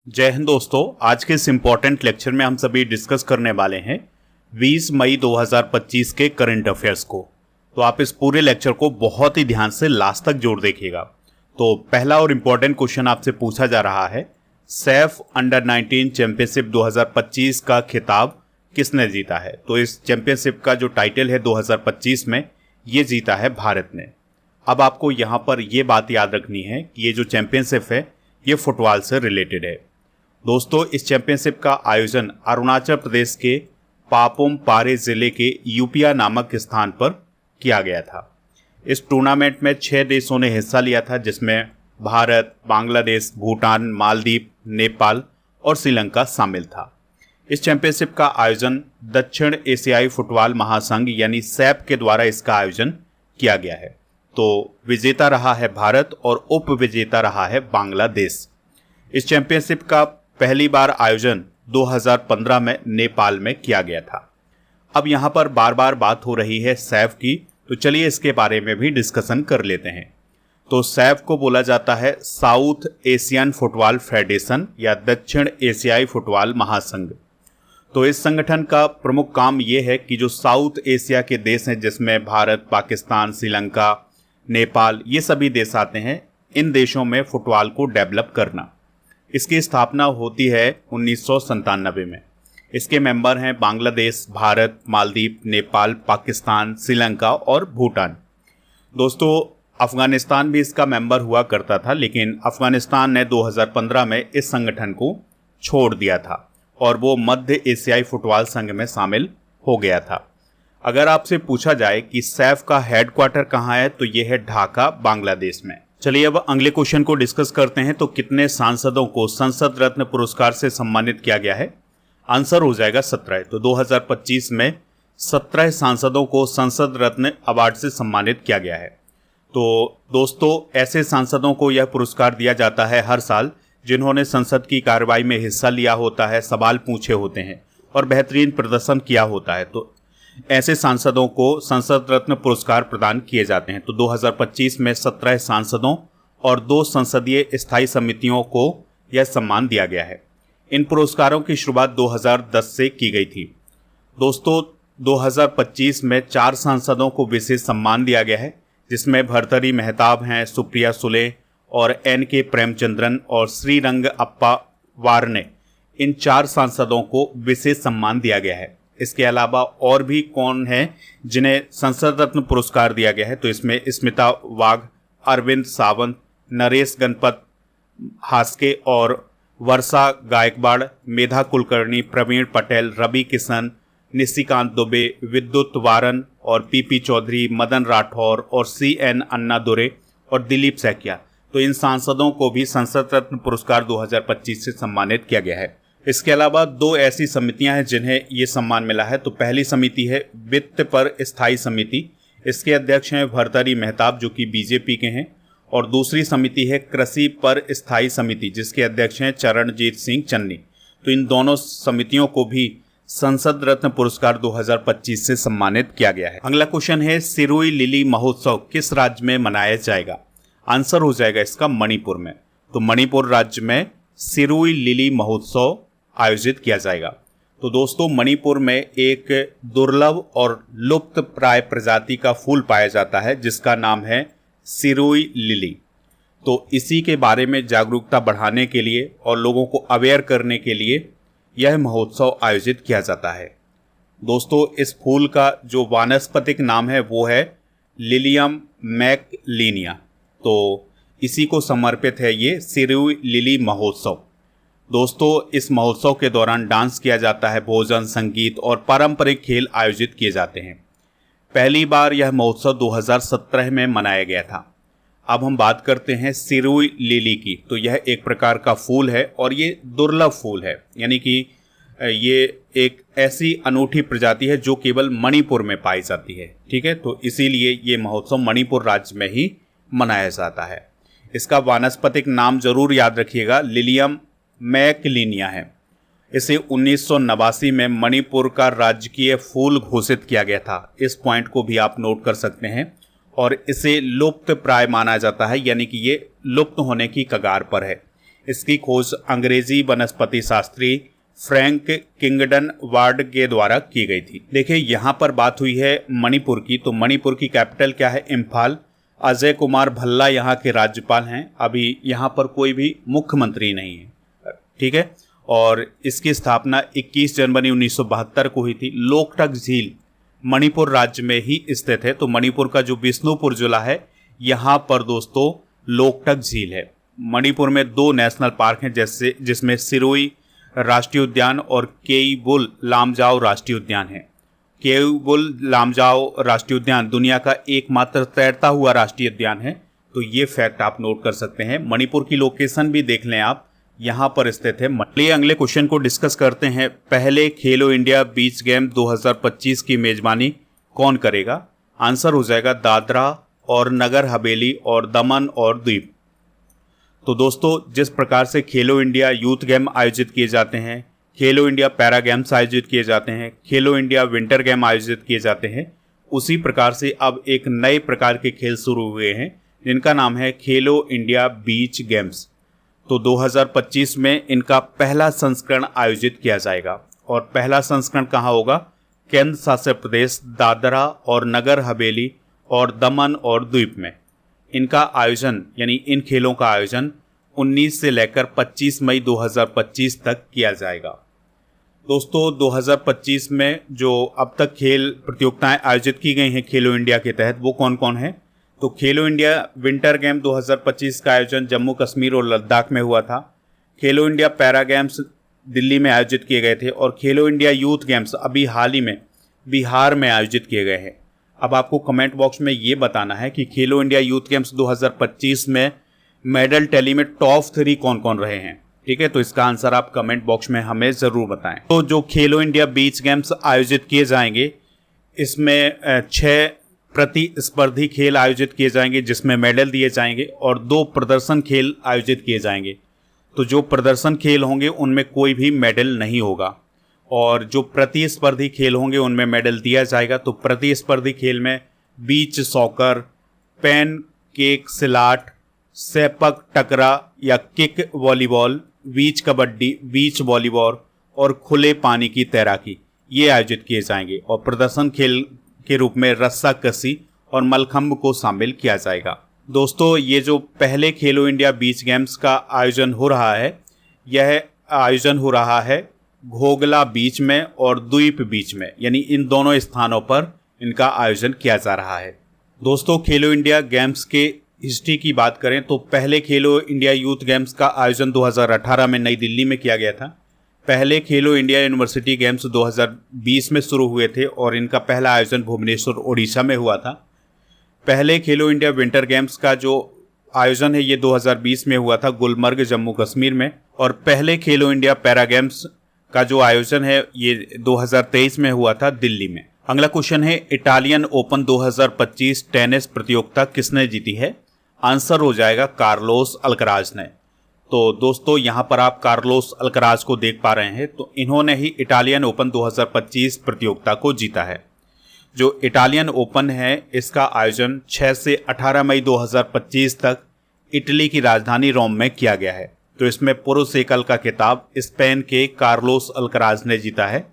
जय हिंद दोस्तों। आज के इस इम्पोर्टेंट लेक्चर में हम सभी डिस्कस करने वाले हैं 20 मई 2025 के करंट अफेयर्स को। तो आप इस पूरे लेक्चर को बहुत ही ध्यान से लास्ट तक जोड़ देखिएगा। तो पहला और इम्पोर्टेंट क्वेश्चन आपसे पूछा जा रहा है, सैफ अंडर 19 चैंपियनशिप 2025 का खिताब किसने जीता है। तो इस चैंपियनशिप का जो टाइटल है 2025 में ये जीता है भारत ने। अब आपको यहाँ पर ये बात याद रखनी है कि ये जो चैंपियनशिप है ये फुटबॉल से रिलेटेड है। दोस्तों, इस चैंपियनशिप का आयोजन अरुणाचल प्रदेश के पापुम पारे जिले के यूपिया नामक स्थान पर किया गया था। इस टूर्नामेंट में 6 देशों ने हिस्सा लिया था, जिसमें भारत, बांग्लादेश, भूटान, मालदीव, नेपाल और श्रीलंका शामिल था। इस चैंपियनशिप का आयोजन दक्षिण एशियाई फुटबॉल महासंघ यानी सैफ के द्वारा इसका आयोजन किया गया है। तो विजेता रहा है भारत और उप विजेता रहा है बांग्लादेश। इस चैंपियनशिप का पहली बार आयोजन 2015 में नेपाल में किया गया था। अब यहाँ पर बार बार बात हो रही है सैफ की, तो चलिए इसके बारे में भी डिस्कशन कर लेते हैं। तो सैफ को बोला जाता है साउथ एशियन फुटबॉल फेडरेशन या दक्षिण एशियाई फुटबॉल महासंघ। तो इस संगठन का प्रमुख काम ये है कि जो साउथ एशिया के देश हैं, जिसमें भारत, पाकिस्तान, श्रीलंका, नेपाल, ये सभी देश आते हैं, इन देशों में फुटबॉल को डेवलप करना। इसकी स्थापना होती है 1997 में। इसके मेंबर हैं बांग्लादेश, भारत, मालदीव, नेपाल, पाकिस्तान, श्रीलंका और भूटान। दोस्तों, अफगानिस्तान भी इसका मेंबर हुआ करता था, लेकिन अफगानिस्तान ने 2015 में इस संगठन को छोड़ दिया था और वो मध्य एशियाई फुटबॉल संघ में शामिल हो गया था। अगर आपसे पूछा जाए कि सैफ का हेडक्वार्टर कहाँ है, तो ये है ढाका, बांग्लादेश में। चलिए अब अगले क्वेश्चन को डिस्कस करते हैं। तो कितने सांसदों को संसद रत्न पुरस्कार से सम्मानित किया गया है? आंसर हो जाएगा 17। तो 2025 में 17 सांसदों को संसद रत्न अवार्ड से सम्मानित किया गया है। तो दोस्तों, ऐसे सांसदों को यह पुरस्कार दिया जाता है हर साल जिन्होंने संसद की कार्रवाई में हिस्सा लिया होता है, सवाल पूछे होते हैं और बेहतरीन प्रदर्शन किया होता है। तो ऐसे सांसदों को संसद रत्न पुरस्कार प्रदान किए जाते हैं। तो 2025 में 17 सांसदों और 2 संसदीय स्थायी समितियों को यह सम्मान दिया गया है। इन पुरस्कारों की शुरुआत 2010 से की गई थी। दोस्तों, 2025 में 4 सांसदों को विशेष सम्मान दिया गया है, जिसमें भर्तृहरि मेहताब हैं, सुप्रिया सुले और NK प्रेमचंद्रन और श्रीरंग अप्पा वारने। इन 4 सांसदों को विशेष सम्मान दिया गया है। इसके अलावा और भी कौन है जिन्हें संसद रत्न पुरस्कार दिया गया है? तो इसमें स्मिता वाघ, अरविंद सावंत, नरेश गणपत हास्के और वर्षा गायकवाड़, मेधा कुलकर्णी, प्रवीण पटेल, रवि किशन, निशिकांत दुबे, विद्युत वारन और PP चौधरी, मदन राठौर और CN अन्नादुरे और दिलीप सैकिया। तो इन सांसदों को भी संसद रत्न पुरस्कार 2025 से सम्मानित किया गया है। इसके अलावा 2 ऐसी समितियां हैं जिन्हें ये सम्मान मिला है। तो पहली समिति है वित्त पर स्थायी समिति। इसके अध्यक्ष हैं भर्तृहरि मेहताब, जो कि BJP के हैं। और दूसरी समिति है कृषि पर स्थायी समिति, जिसके अध्यक्ष हैं चरणजीत सिंह चन्नी। तो इन दोनों समितियों को भी संसद रत्न पुरस्कार 2025 से सम्मानित किया गया है। अगला क्वेश्चन है, सिरोही लिली महोत्सव किस राज्य में मनाया जाएगा? आंसर हो जाएगा इसका मणिपुर में। तो मणिपुर राज्य में सिरोही लिली महोत्सव आयोजित किया जाएगा। तो दोस्तों, मणिपुर में एक दुर्लभ और लुप्त प्राय प्रजाति का फूल पाया जाता है, जिसका नाम है सिरोही लिली। तो इसी के बारे में जागरूकता बढ़ाने के लिए और लोगों को अवेयर करने के लिए यह महोत्सव आयोजित किया जाता है। दोस्तों, इस फूल का जो वानस्पतिक नाम है वो है लिलियम मैकलिनिया। तो इसी को समर्पित है ये सिरोही लिली महोत्सव। दोस्तों, इस महोत्सव के दौरान डांस किया जाता है, भोजन, संगीत और पारंपरिक खेल आयोजित किए जाते हैं। पहली बार यह महोत्सव 2017 में मनाया गया था। अब हम बात करते हैं सिरोही लिली की। तो यह एक प्रकार का फूल है और ये दुर्लभ फूल है, यानी कि ये एक ऐसी अनूठी प्रजाति है जो केवल मणिपुर में पाई जाती है। ठीक है, तो इसीलिए ये महोत्सव मणिपुर राज्य में ही मनाया जाता है। इसका वानस्पतिक नाम जरूर याद रखिएगा, लिलियम मैकलिनिया है। इसे 1989 में मणिपुर का राजकीय फूल घोषित किया गया था। इस पॉइंट को भी आप नोट कर सकते हैं। और इसे लुप्त प्राय माना जाता है, यानी कि ये लुप्त होने की कगार पर है। इसकी खोज अंग्रेजी वनस्पति शास्त्री फ्रैंक किंगडन वार्ड के द्वारा की गई थी। देखिए यहाँ पर बात हुई है मणिपुर की, तो मणिपुर की कैपिटल क्या है? इम्फाल। अजय कुमार भल्ला यहाँ के राज्यपाल हैं। अभी यहाँ पर कोई भी मुख्यमंत्री नहीं है, ठीक है। और इसकी स्थापना 21 जनवरी 1972 को हुई थी। लोकटक झील मणिपुर राज्य में ही स्थित है। तो मणिपुर का जो बिष्णुपुर जिला है, यहाँ पर दोस्तों लोकटक झील है। मणिपुर में 2 नेशनल पार्क हैं, जैसे जिसमें सिरोई राष्ट्रीय उद्यान और केईबुल लामजाओ राष्ट्रीय उद्यान है। केईबुल लामजाओ राष्ट्रीय उद्यान दुनिया का एकमात्र तैरता हुआ राष्ट्रीय उद्यान है। तो ये फैक्ट आप नोट कर सकते हैं। मणिपुर की लोकेशन भी देख लें आप, यहाँ पर स्थित है। चलिए अगले क्वेश्चन को डिस्कस करते हैं। पहले खेलो इंडिया बीच गेम 2025 की मेजबानी कौन करेगा? आंसर हो जाएगा दादरा और नगर हवेली और दमन और दीव। तो दोस्तों जिस प्रकार से खेलो इंडिया यूथ गेम आयोजित किए जाते हैं, खेलो इंडिया पैरा गेम्स आयोजित किए जाते हैं, खेलो इंडिया विंटर गेम आयोजित किए जाते हैं, उसी प्रकार से अब एक नए प्रकार के खेल शुरू हुए हैं जिनका नाम है खेलो इंडिया बीच गेम्स। तो 2025 में इनका पहला संस्करण आयोजित किया जाएगा। और पहला संस्करण कहाँ होगा? केंद्र शासित प्रदेश दादरा और नगर हवेली और दमन और दीव में। इनका आयोजन यानी इन खेलों का आयोजन 19 से लेकर 25 मई 2025 तक किया जाएगा। दोस्तों 2025 में जो अब तक खेल प्रतियोगिताएं आयोजित की गई हैं खेलो इंडिया के तहत, वो कौन कौन है? तो खेलो इंडिया विंटर गेम 2025 का आयोजन जम्मू कश्मीर और लद्दाख में हुआ था। खेलो इंडिया पैरा गेम्स दिल्ली में आयोजित किए गए थे। और खेलो इंडिया यूथ गेम्स अभी हाल ही में बिहार में आयोजित किए गए हैं। अब आपको कमेंट बॉक्स में ये बताना है कि खेलो इंडिया यूथ गेम्स 2025 में मेडल टैली में टॉप 3 कौन कौन रहे हैं, ठीक है। तो इसका आंसर आप कमेंट बॉक्स में हमें ज़रूर बताएं। तो जो खेलो इंडिया बीच गेम्स आयोजित किए जाएंगे, इसमें 6 प्रतिस्पर्धी खेल आयोजित किए जाएंगे जिसमें मेडल दिए जाएंगे, और 2 प्रदर्शन खेल आयोजित किए जाएंगे। तो जो प्रदर्शन खेल होंगे उनमें कोई भी मेडल नहीं होगा, और जो प्रतिस्पर्धी खेल होंगे उनमें मेडल दिया जाएगा। तो प्रतिस्पर्धी खेल में beach soccer, pen cake सिलाट, sepak टकरा या किक वॉलीबॉल, बीच कबड्डी, बीच वॉलीबॉल और खुले पानी की तैराकी ये आयोजित किए जाएंगे। और प्रदर्शन खेल के रूप में रस्सा कसी और मलखंब को शामिल किया जाएगा। दोस्तों ये जो पहले खेलो इंडिया बीच गेम्स का आयोजन हो रहा है, यह आयोजन हो रहा है घोगला बीच में और द्वीप बीच में, यानी इन दोनों स्थानों पर इनका आयोजन किया जा रहा है। दोस्तों खेलो इंडिया गेम्स के हिस्ट्री की बात करें तो पहले खेलो इंडिया यूथ गेम्स का आयोजन 2018 में नई दिल्ली में किया गया था। पहले खेलो इंडिया यूनिवर्सिटी गेम्स 2020 में शुरू हुए थे और इनका पहला आयोजन भुवनेश्वर ओडिशा में हुआ था। पहले खेलो इंडिया विंटर गेम्स का जो आयोजन है ये 2020 में हुआ था गुलमर्ग जम्मू कश्मीर में। और पहले खेलो इंडिया पैरा गेम्स का जो आयोजन है ये 2023 में हुआ था दिल्ली में। अगला क्वेश्चन है इटालियन ओपन 2025 टेनिस प्रतियोगिता किसने जीती है? आंसर हो जाएगा कार्लोस अल्कराज ने। तो दोस्तों यहाँ पर आप कार्लोस अल्कराज को देख पा रहे हैं, तो इन्होंने ही इटालियन ओपन 2025 प्रतियोगिता को जीता है। जो इटालियन ओपन है इसका आयोजन 6 से 18 मई 2025 तक इटली की राजधानी रोम में किया गया है। तो इसमें पुरुष एकल का खिताब स्पेन के कार्लोस अल्कराज ने जीता है,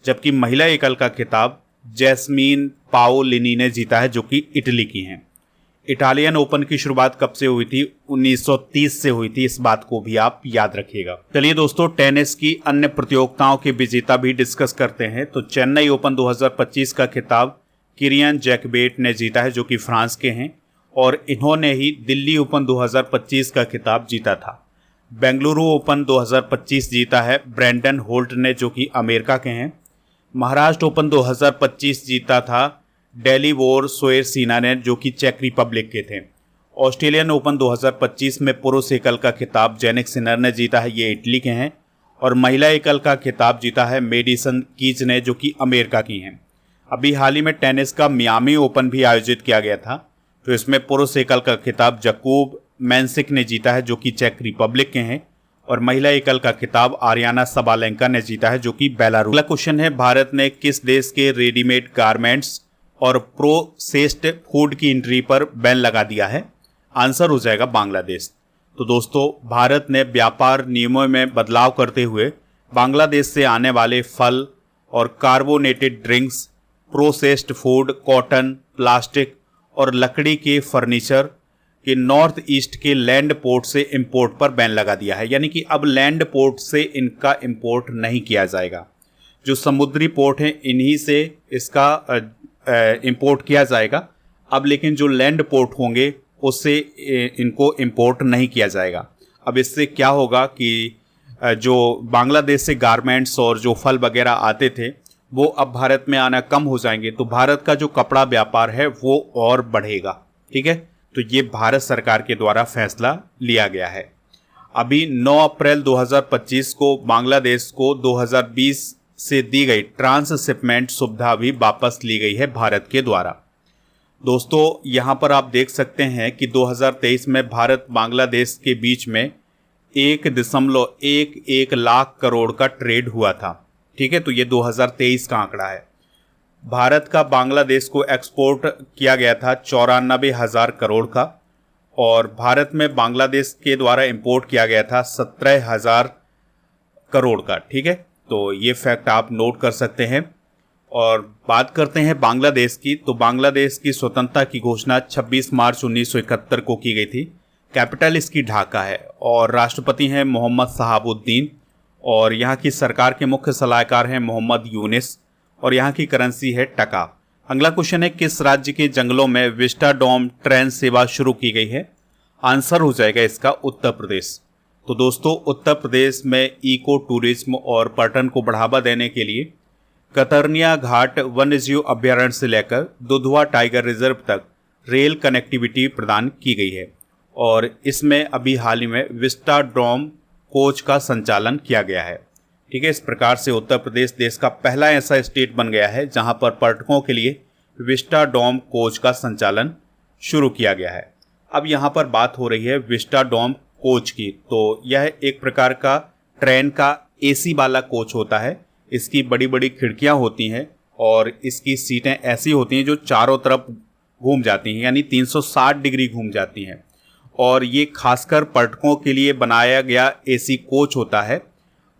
जबकि महिला एकल का खिताब जैस्मीन पाओलिनी ने जीता है जो कि इटली की हैं। इटालियन ओपन की शुरुआत कब से हुई थी? 1930 से हुई थी, इस बात को भी आप याद रखिएगा। चलिए दोस्तों टेनिस की अन्य प्रतियोगिताओं के विजेता भी डिस्कस करते हैं। तो चेन्नई ओपन 2025 का खिताब किरियन जैकबेट ने जीता है जो कि फ्रांस के हैं, और इन्होंने ही दिल्ली ओपन 2025 का खिताब जीता था। बेंगलुरु ओपन 2025 जीता है ब्रैंडन होल्ट ने जो कि अमेरिका के हैं। महाराष्ट्र ओपन 2025 जीता था डेलिवोर सोएरसीना ने जो कि चेक रिपब्लिक के थे। ऑस्ट्रेलियन ओपन 2025 में पुरुष एकल का खिताब जेनिक सिनर ने जीता है, ये इटली के हैं। और महिला एकल का खिताब जीता है मेडिसन कीज ने जो कि अमेरिका की हैं। अभी हाल ही में टेनिस का मियामी ओपन भी आयोजित किया गया था, तो इसमें पुरुष एकल का खिताब जकूब मैंसिक ने जीता है जो कि चेक रिपब्लिक के हैं, और महिला एकल का खिताब आर्याना सबालेंका ने जीता है जो कि बेलारूस। अगला क्वेश्चन है भारत ने किस देश के रेडीमेड गारमेंट्स और प्रोसेस्ड फूड की एंट्री पर बैन लगा दिया है? आंसर हो जाएगा बांग्लादेश। तो दोस्तों भारत ने व्यापार नियमों में बदलाव करते हुए बांग्लादेश से आने वाले फल और carbonated drinks, processed food, cotton, plastic और लकड़ी के फर्नीचर के नॉर्थ ईस्ट के लैंड पोर्ट से इंपोर्ट पर बैन लगा दिया है। यानी कि अब लैंड पोर्ट से इनका इंपोर्ट नहीं किया जाएगा। जो समुद्री पोर्ट हैं इन्हीं से इसका इंपोर्ट किया जाएगा। अब लेकिन जो लैंड पोर्ट होंगे उससे इनको इंपोर्ट नहीं किया जाएगा। अब इससे क्या होगा कि जो बांग्लादेश से गारमेंट्स और जो फल वगैरह आते थे वो अब भारत में आना कम हो जाएंगे, तो भारत का जो कपड़ा व्यापार है वो और बढ़ेगा। ठीक है, तो ये भारत सरकार के द्वारा फैसला लिया गया है। अभी 9 अप्रैल 2025 को बांग्लादेश को 2020 से दी गई ट्रांसशिपमेंट सुविधा भी वापस ली गई है भारत के द्वारा। दोस्तों यहाँ पर आप देख सकते हैं कि 2023 में भारत बांग्लादेश के बीच में 1.11 लाख करोड़ का ट्रेड हुआ था। ठीक है, तो ये 2023 का आंकड़ा है। भारत का बांग्लादेश को एक्सपोर्ट किया गया था 94,000 करोड़ का, और भारत में बांग्लादेश के द्वारा इंपोर्ट किया गया था 17,000 करोड़ का। ठीक है, तो ये फैक्ट आप नोट कर सकते हैं। और बात करते हैं बांग्लादेश की, तो बांग्लादेश की स्वतंत्रता की घोषणा 26 मार्च 1971 को की गई थी। कैपिटल इसकी ढाका है और राष्ट्रपति हैं मोहम्मद शहाबुद्दीन, और यहाँ की सरकार के मुख्य सलाहकार हैं मोहम्मद यूनिस, और यहाँ की करेंसी है टका। अगला क्वेश्चन है, किस राज्य के जंगलों में विस्टाडोम ट्रेन सेवा शुरू की गई है? आंसर हो जाएगा इसका उत्तर प्रदेश। तो दोस्तों उत्तर प्रदेश में इको टूरिज्म और पर्यटन को बढ़ावा देने के लिए कतरनिया घाट वन्यजीव अभ्यारण्य से लेकर दुधवा टाइगर रिजर्व तक रेल कनेक्टिविटी प्रदान की गई है, और इसमें अभी हाल ही में विस्टाडोम कोच का संचालन किया गया है। ठीक है, इस प्रकार से उत्तर प्रदेश देश का पहला ऐसा स्टेट बन गया है जहां पर पर्यटकों के लिए विस्टाडोम कोच का संचालन शुरू किया गया है। अब यहाँ पर बात हो रही है विस्टाडोम कोच की, तो यह एक प्रकार का ट्रेन का एसी वाला कोच होता है। इसकी बड़ी बड़ी खिड़कियां होती हैं और इसकी सीटें ऐसी होती हैं जो चारों तरफ घूम जाती हैं, यानी 360 डिग्री घूम जाती हैं, और ये खासकर पर्यटकों के लिए बनाया गया एसी कोच होता है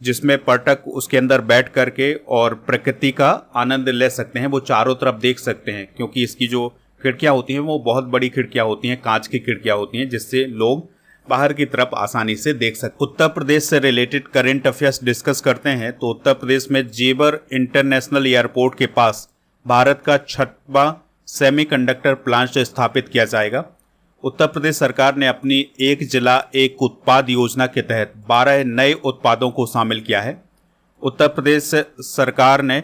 जिसमें पर्यटक उसके अंदर बैठ करके और प्रकृति का आनंद ले सकते हैं। वो चारों तरफ देख सकते हैं क्योंकि इसकी जो खिड़कियां होती हैं वो बहुत बड़ी खिड़कियां होती हैं, कांच की खिड़कियां होती हैं, जिससे लोग बाहर की तरफ आसानी से देख सकते। उत्तर प्रदेश से रिलेटेड करंट अफेयर्स डिस्कस करते हैं तो उत्तर प्रदेश में जेवर इंटरनेशनल एयरपोर्ट के पास भारत का 6वां सेमीकंडक्टर प्लांट स्थापित किया जाएगा। उत्तर प्रदेश सरकार ने अपनी एक जिला एक उत्पाद योजना के तहत 12 नए उत्पादों को शामिल किया है। उत्तर प्रदेश सरकार ने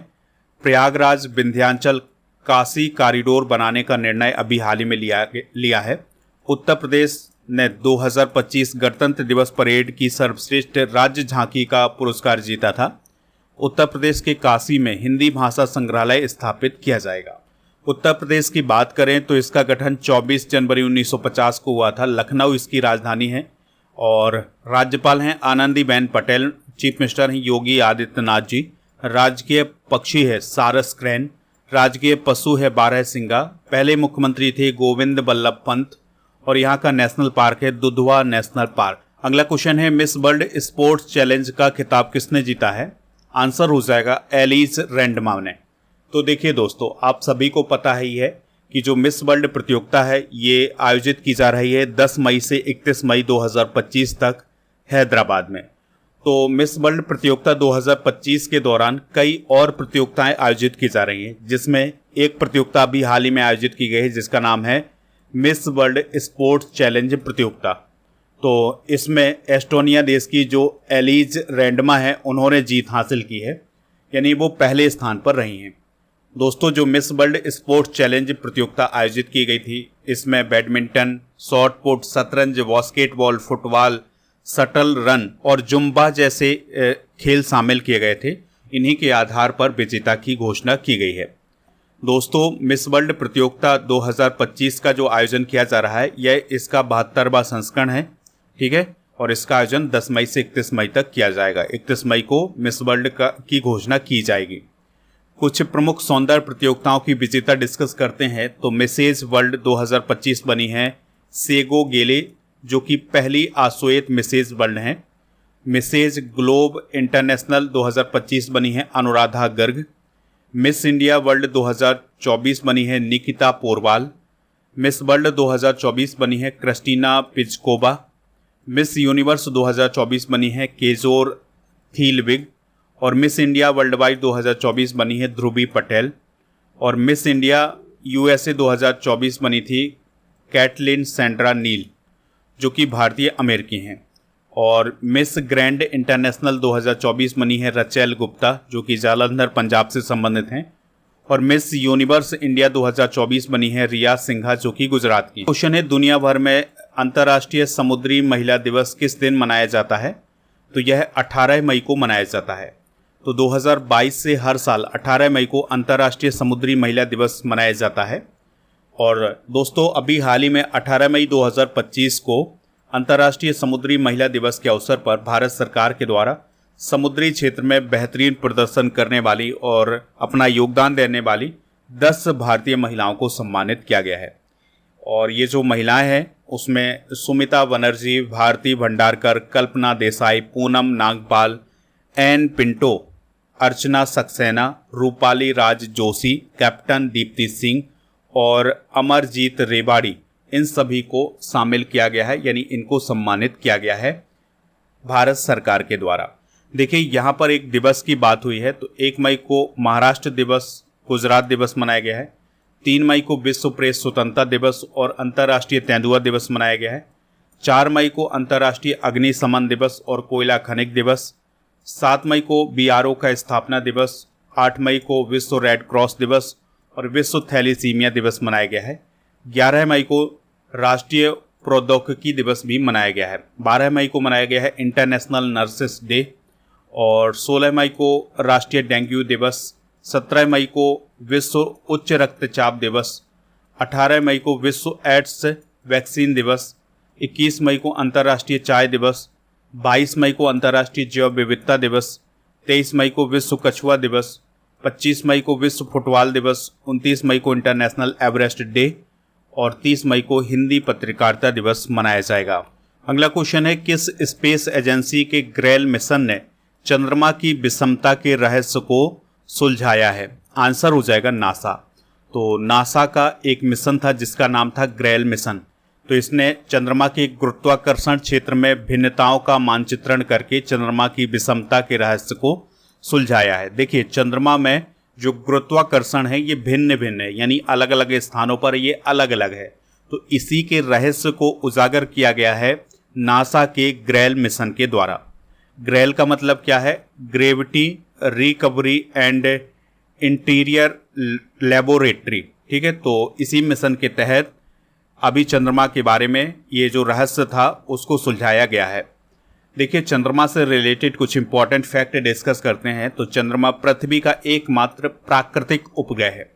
प्रयागराज विंध्याचल काशी कॉरिडोर बनाने का निर्णय अभी हाल ही में लिया है। उत्तर प्रदेश ने 2025 गणतंत्र दिवस परेड की सर्वश्रेष्ठ राज्य झांकी का पुरस्कार जीता था। उत्तर प्रदेश के काशी में हिंदी भाषा संग्रहालय स्थापित किया जाएगा। उत्तर प्रदेश की बात करें तो इसका गठन 24 जनवरी 1950 को हुआ था। लखनऊ इसकी राजधानी है और राज्यपाल हैं आनंदीबेन पटेल, चीफ मिनिस्टर हैं योगी आदित्यनाथ जी, राजकीय पक्षी है सारस क्रेन, राजकीय पशु है बारहसिंगा, पहले मुख्यमंत्री थे गोविंद बल्लभ पंत, और यहाँ का नेशनल पार्क है दुधवा नेशनल पार्क। अगला क्वेश्चन है, मिस वर्ल्ड स्पोर्ट्स चैलेंज का खिताब किसने जीता है? आंसर हो जाएगा एलिस रैंडमा ने। तो देखिए दोस्तों, आप सभी को पता ही है कि जो मिस वर्ल्ड प्रतियोगिता है ये आयोजित की जा रही है 10 मई से 31 मई 2025 तक हैदराबाद में। तो मिस वर्ल्ड प्रतियोगिता 2025 के दौरान कई और प्रतियोगिताएं आयोजित की जा रही हैं, जिसमें एक प्रतियोगिता अभी हाल ही में आयोजित की गई है जिसका नाम है मिस वर्ल्ड स्पोर्ट्स चैलेंज प्रतियोगिता। तो इसमें एस्टोनिया देश की जो एलिज रैंडमा है उन्होंने जीत हासिल की है, यानी वो पहले स्थान पर रही हैं। दोस्तों, जो मिस वर्ल्ड स्पोर्ट्स चैलेंज प्रतियोगिता आयोजित की गई थी इसमें बैडमिंटन, शॉट पुट, शतरंज, बास्केटबॉल, फुटबॉल, शटल रन और जुम्बा जैसे खेल शामिल किए गए थे। इन्हीं के आधार पर विजेता की घोषणा की गई है। दोस्तों, मिस वर्ल्ड प्रतियोगिता 2025 का जो आयोजन किया जा रहा है यह इसका 72वां संस्करण है। ठीक है, और इसका आयोजन 10 मई से 31 मई तक किया जाएगा। 31 मई को मिस वर्ल्ड की घोषणा की जाएगी। कुछ प्रमुख सौंदर्य प्रतियोगिताओं की विजेता डिस्कस करते हैं तो मिसेज वर्ल्ड 2025 बनी है सेगो गेले जो कि पहली आश्वेत मिसेज वर्ल्ड हैं। मिसेज ग्लोब इंटरनेशनल 2025 बनी है Anuradha Garg. Miss India world 2024 बनी है निकिता पोरवाल। मिस वर्ल्ड 2024 बनी है क्रिस्टीना पिचकोवा। मिस यूनिवर्स 2024 बनी है केजोर थीलविग। और मिस इंडिया वर्ल्ड वाइड 2024 बनी है ध्रुवी पटेल। और मिस इंडिया यूएसए 2024 बनी थी कैटलिन सेंड्रा नील, जो कि भारतीय अमेरिकी हैं। और मिस ग्रैंड इंटरनेशनल 2024 बनी है रचेल गुप्ता, जो कि जालंधर पंजाब से संबंधित हैं। और मिस यूनिवर्स इंडिया 2024 बनी है रिया सिंघा, जो कि गुजरात की। क्वेश्चन है, दुनिया भर में अंतर्राष्ट्रीय समुद्री महिला दिवस किस दिन मनाया जाता है? तो यह 18 मई को मनाया जाता है। तो 2022 से हर साल 18 मई को अंतर्राष्ट्रीय समुद्री महिला दिवस मनाया जाता है। और दोस्तों, अभी हाल ही में 18 मई 2025 को अंतर्राष्ट्रीय समुद्री महिला दिवस के अवसर पर भारत सरकार के द्वारा समुद्री क्षेत्र में बेहतरीन प्रदर्शन करने वाली और अपना योगदान देने वाली 10 भारतीय महिलाओं को सम्मानित किया गया है। और ये जो महिलाएं हैं उसमें सुमिता बनर्जी, भारती भंडारकर, कल्पना देसाई, पूनम नागपाल, एन पिंटो, अर्चना सक्सेना, रूपाली राज जोशी, कैप्टन दीप्ति सिंह और अमरजीत रेवाड़ी, इन सभी को शामिल किया गया है, यानी इनको सम्मानित किया गया है भारत सरकार के द्वारा। देखिए, यहाँ पर एक दिवस की बात हुई है, तो 1 मई को महाराष्ट्र दिवस, गुजरात दिवस मनाया गया है। 3 मई को विश्व प्रेस स्वतंत्रता दिवस और अंतर्राष्ट्रीय तेंदुआ दिवस मनाया गया है। 4 मई को अंतर्राष्ट्रीय अग्निशमन दिवस और कोयला खनिक दिवस। 7 मई को बीआरओ का स्थापना दिवस। 8 मई को विश्व रेड क्रॉस दिवस और विश्व थैलीसीमिया दिवस मनाया गया है। 11 मई को राष्ट्रीय प्रौद्योगिकी दिवस भी मनाया गया है। 12 मई को मनाया गया है इंटरनेशनल नर्सेस डे। और 16 मई को राष्ट्रीय डेंगू दिवस। 17 मई को विश्व उच्च रक्तचाप दिवस। 18 मई को विश्व एड्स वैक्सीन दिवस। 21 मई को अंतर्राष्ट्रीय चाय दिवस। 22 मई को अंतर्राष्ट्रीय जैव विविधता दिवस। 23 मई को विश्व कछुआ दिवस। 25 मई को विश्व फुटबॉल दिवस। 29 मई को इंटरनेशनल एवरेस्ट डे और 30 मई को हिंदी पत्रकारिता दिवस मनाया जाएगा। अगला क्वेश्चन है, किस स्पेस एजेंसी के ग्रेल मिशन ने चंद्रमा की विषमता के रहस्य को सुलझाया है? आंसर हो जाएगा नासा। तो नासा का एक मिशन था जिसका नाम था ग्रेल मिशन। तो इसने चंद्रमा के गुरुत्वाकर्षण क्षेत्र में भिन्नताओं का मानचित्रण करके चंद्रमा की विषमता के रहस्य को सुलझाया है। देखिए, चंद्रमा में जो गुरुत्वाकर्षण है ये भिन्न भिन्न है, यानी अलग अलग स्थानों पर ये अलग अलग है। तो इसी के रहस्य को उजागर किया गया है नासा के ग्रेल मिशन के द्वारा। ग्रेल का मतलब क्या है? Gravity recovery and interior laboratory. ठीक है, तो इसी मिशन के तहत अभी चंद्रमा के बारे में ये जो रहस्य था उसको सुलझाया गया है। देखिए, चंद्रमा से रिलेटेड कुछ इंपॉर्टेंट फैक्ट डिस्कस करते हैं। तो चंद्रमा पृथ्वी का एकमात्र प्राकृतिक उपग्रह है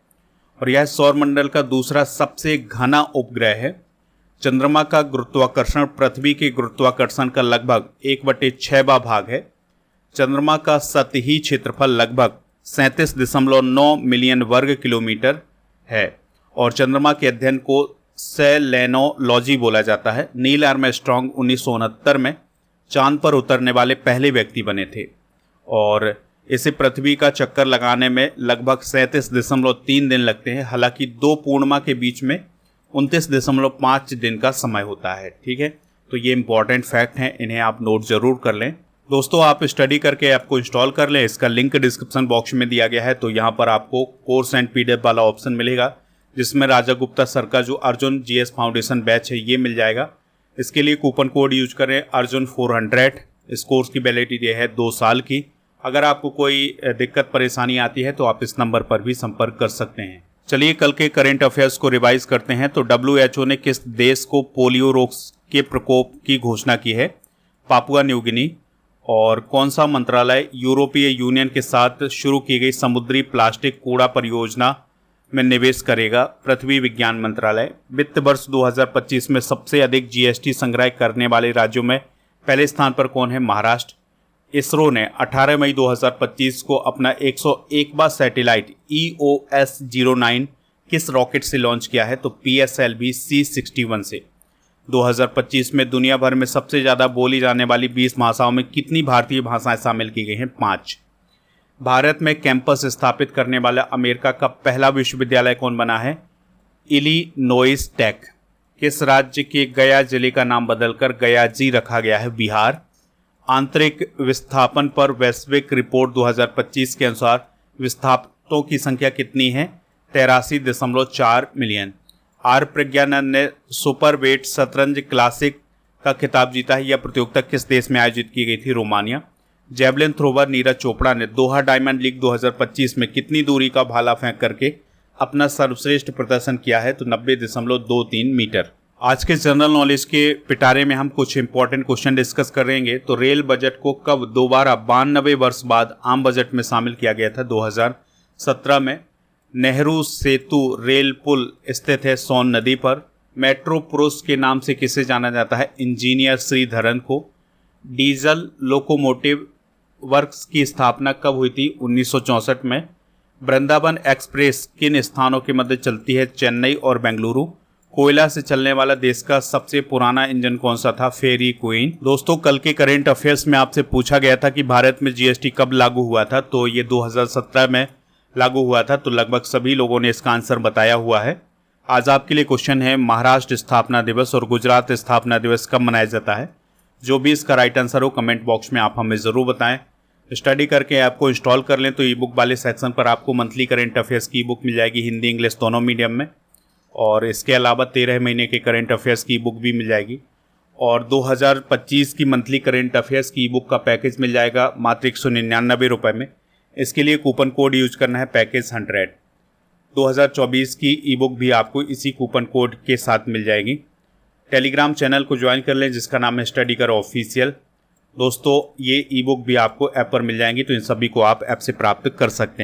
और यह सौरमंडल का दूसरा सबसे घना उपग्रह है। चंद्रमा का गुरुत्वाकर्षण पृथ्वी के गुरुत्वाकर्षण का लगभग 1/6 भाग है। चंद्रमा का सतही क्षेत्रफल लगभग 37.9 मिलियन वर्ग किलोमीटर है और चंद्रमा के अध्ययन को सेलेनोलॉजी बोला जाता है। नील आर्मस्ट्रांग 1969 में चांद पर उतरने वाले पहले व्यक्ति बने थे और इसे पृथ्वी का चक्कर लगाने में लगभग 37.3 दिन लगते हैं। हालांकि 2 पूर्णिमा के बीच में 29.5 दिन का समय होता है। ठीक है, तो ये इंपॉर्टेंट फैक्ट हैं, इन्हें आप नोट जरूर कर लें। दोस्तों, आप स्टडी करके आपको इंस्टॉल कर लें। इसका लिंक डिस्क्रिप्शन बॉक्स में दिया गया है। तो यहाँ पर आपको कोर्स एंड पीडीएफ वाला ऑप्शन मिलेगा जिसमें राजा गुप्ता सर का जो अर्जुन जीएस फाउंडेशन बैच है ये मिल जाएगा। इसके लिए कूपन कोड यूज करें अर्जुन 400। इस कोर्स की वैलिडिटी है 2 साल की। अगर आपको कोई दिक्कत परेशानी आती है तो आप इस नंबर पर भी संपर्क कर सकते हैं। चलिए कल के करंट अफेयर्स को रिवाइज करते हैं। तो WHO ने किस देश को पोलियो रोग के प्रकोप की घोषणा की है? Papua New Guinea. और कौन सा मंत्रालय यूरोपीय यूनियन के साथ शुरू की गई समुद्री प्लास्टिक कूड़ा परियोजना में निवेश करेगा? पृथ्वी विज्ञान मंत्रालय। वित्त वर्ष 2025 में सबसे अधिक GST संग्रह करने वाले राज्यों में पहले स्थान पर कौन है? महाराष्ट्र। इसरो ने 18 मई 2025 को अपना 101वां सैटेलाइट EOS-09 किस रॉकेट से लॉन्च किया है? तो PSLV C-61 से। 2025 में दुनिया भर में सबसे ज़्यादा बोली जाने वाली 20 भाषाओं में कितनी भारतीय भाषाएं शामिल की गई हैं? 5। भारत में कैंपस स्थापित करने वाला अमेरिका का पहला विश्वविद्यालय कौन बना है? Illinois Tech. किस राज्य के गया जिले का नाम बदलकर गयाजी रखा गया है? बिहार। आंतरिक विस्थापन पर वैश्विक रिपोर्ट 2025 के अनुसार विस्थापितों की संख्या कितनी है? 83.4 मिलियन। आर प्रज्ञानंद ने सुपर वेट शतरंज क्लासिक का खिताब जीता है। यह प्रतियोगिता किस देश में आयोजित की गई थी? Romania. Javelin thrower Neeraj Chopra ने दोहा डायमंड लीग 2025 में कितनी दूरी का भाला फेंक करके अपना सर्वश्रेष्ठ प्रदर्शन किया है? तो 90.23 मीटर। आज के जनरल नॉलेज के पिटारे में हम कुछ इंपॉर्टेंट क्वेश्चन डिस्कस करेंगे। तो रेल बजट को कब दोबारा 92 वर्ष बाद आम बजट में शामिल किया गया था? 2017 में। नेहरू सेतु रेल पुल स्थित है सोन नदी पर। मेट्रो पुरुष के नाम से किसे जाना जाता है? इंजीनियर श्रीधरन को। डीजल लोकोमोटिव वर्क्स की स्थापना कब हुई थी? 1964 में। वृंदावन एक्सप्रेस किन स्थानों के मध्य चलती है? चेन्नई और बेंगलुरु। कोयला से चलने वाला देश का सबसे पुराना इंजन कौन सा था? फेरी क्वीन। दोस्तों, कल के करंट अफेयर्स में आपसे पूछा गया था कि भारत में जीएसटी कब लागू हुआ था, तो ये 2017 में लागू हुआ था। तो लगभग सभी लोगों ने इसका आंसर बताया हुआ है। आज आपके लिए क्वेश्चन है, महाराष्ट्र स्थापना दिवस और गुजरात स्थापना दिवस कब मनाया जाता है? जो भी इसका राइट आंसर हो कमेंट बॉक्स में आप हमें ज़रूर बताएं। स्टडी करके ऐप को इंस्टॉल कर लें तो ई बुक वाले सेक्शन पर आपको मंथली करंट अफेयर्स की ई बुक मिल जाएगी, हिंदी इंग्लिश दोनों मीडियम में। और इसके अलावा 13 महीने के करंट अफेयर्स की ई बुक भी मिल जाएगी। और 2025 की मंथली करंट अफेयर्स की ई बुक का पैकेज मिल जाएगा मात्र 199 रुपये में। इसके लिए कूपन कोड यूज करना है पैकेज 100। 2024 की ई बुक भी आपको इसी कूपन कोड के साथ मिल जाएगी। टेलीग्राम चैनल को ज्वाइन कर लें जिसका नाम है स्टडी करो ऑफिशियल। दोस्तों, ये ई बुक भी आपको ऐप पर मिल जाएंगी, तो इन सभी को आप ऐप से प्राप्त कर सकते हैं।